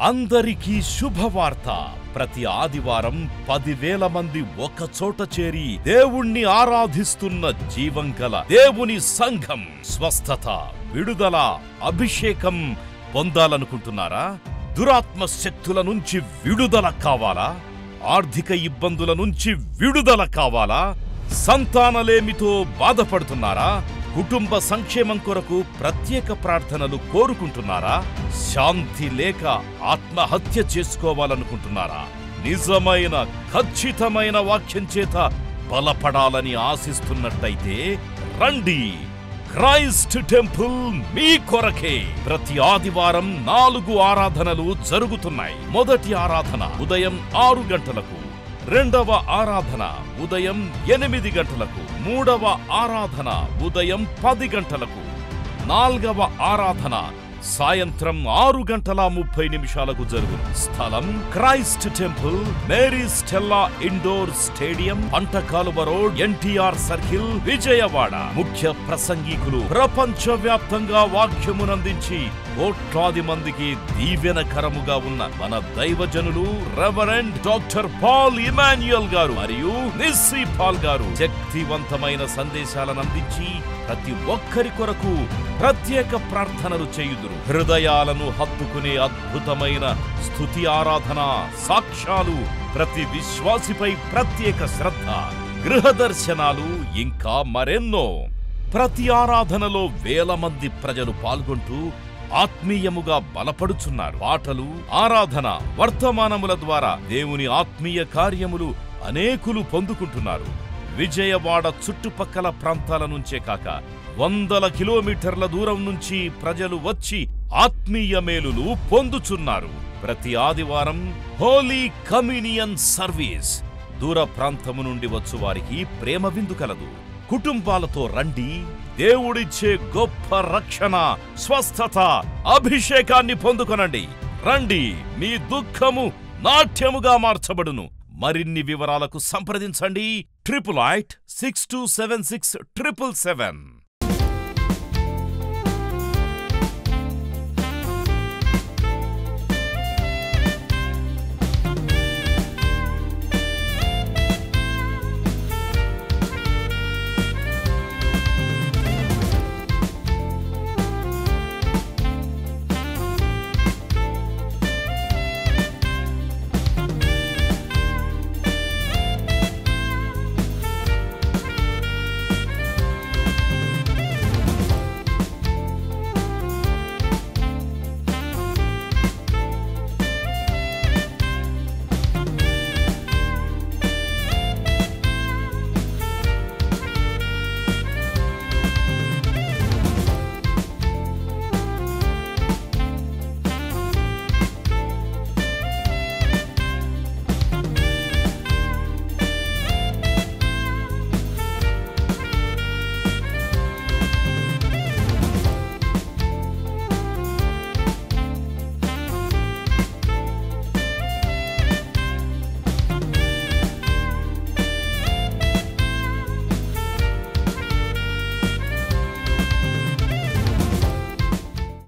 అందరికీ శుభవార్త. ప్రతి ఆదివారం 10,000 మంది ఒక చోట చేరి దేవుణ్ణి ఆరాధిస్తున్న జీవం గల దేవుని సంఘం. స్వస్థత, విడుదల, అభిషేకం పొందాలనుకుంటున్నారా? దురాత్మ శక్తుల నుంచి విడుదల కావాలా? ఆర్థిక ఇబ్బందుల నుంచి విడుదల కావాలా? సంతానలేమితో బాధపడుతున్నారా? కుటుంబ సంక్షేమం కొరకు ప్రత్యేక ప్రార్థనలు కోరుకుంటున్నారా? శాంతి లేక ఆత్మహత్య చేసుకోవాలనుకుంటున్నారా? నిజమైన ఖచ్చితమైన వాక్యం చేత బలపడాలని ఆశిస్తున్నట్టయితే రండి. క్రైస్ట్ టెంపుల్ మీ కొరకే. ప్రతి ఆదివారం 4 ఆరాధనలు జరుగుతున్నాయి. మొదటి ఆరాధన ఉదయం 6 గంటలకు, రెండవ ఆరాధన ఉదయం 8 గంటలకు, మూడవ ఆరాధన ఉదయం 10 గంటలకు, నాల్గవ ఆరాధన సాయంత్రం 6:30 జరుగును. స్థలం Christ temple, Mary Stella indoor stadium, Pantakaluva road, NTR circle, Vijayawada. ముఖ్య ప్రసంగికులు ప్రపంచవ్యాప్తంగా వాక్యమునందించి కోట్లాది మందికి దీవెనకరముగా ఉన్న మన దైవజనులు రెవరెండ్ డాక్టర్ పాల్ ఇమాన్యుయల్ గారు మరియు నిస్సీ పాల్ గారు శక్తివంతమైన సందేశాలను అందించి ప్రతి ఒక్కరి కొరకు ప్రత్యేక ప్రార్థనలు చేయుదురు. హృదయాలను హత్తుకునే అద్భుతమైన స్తుతి ఆరాధన సాక్ష్యాలు, ప్రతి విశ్వాసిపై ప్రత్యేక శ్రద్ధ, గృహ దర్శనాలు, ఇంకా మరెన్నో. ప్రతి ఆరాధనలో 1000 మంది ప్రజలు పాల్గొంటూ ఆత్మీయముగా బలపడుచున్నారు. పాటలు, ఆరాధన, వర్తమానముల ద్వారా దేవుని ఆత్మీయ కార్యములు అనేకులు పొందుకుంటున్నారు. విజయవాడ చుట్టుపక్కల ప్రాంతాల నుంచే కాక 100 కిలోమీటర్ల దూరం నుంచి ప్రజలు వచ్చి ఆత్మీయ మేలులు పొందుచున్నారు. ప్రతి ఆదివారం హోలీ కమ్యూనియన్ సర్వీస్. దూర ప్రాంతము నుండి వచ్చు వారికి ప్రేమ విందు కలదు. కుటుంబాలతో రండి. దేవుడిచ్చే గొప్ప రక్షణ, స్వస్థత, అభిషేకాన్ని పొందుకొనండి. రండి, మీ దుఃఖము నాట్యముగా మార్చబడును. మరిన్ని వివరాలకు సంప్రదించండి 88 6276 777.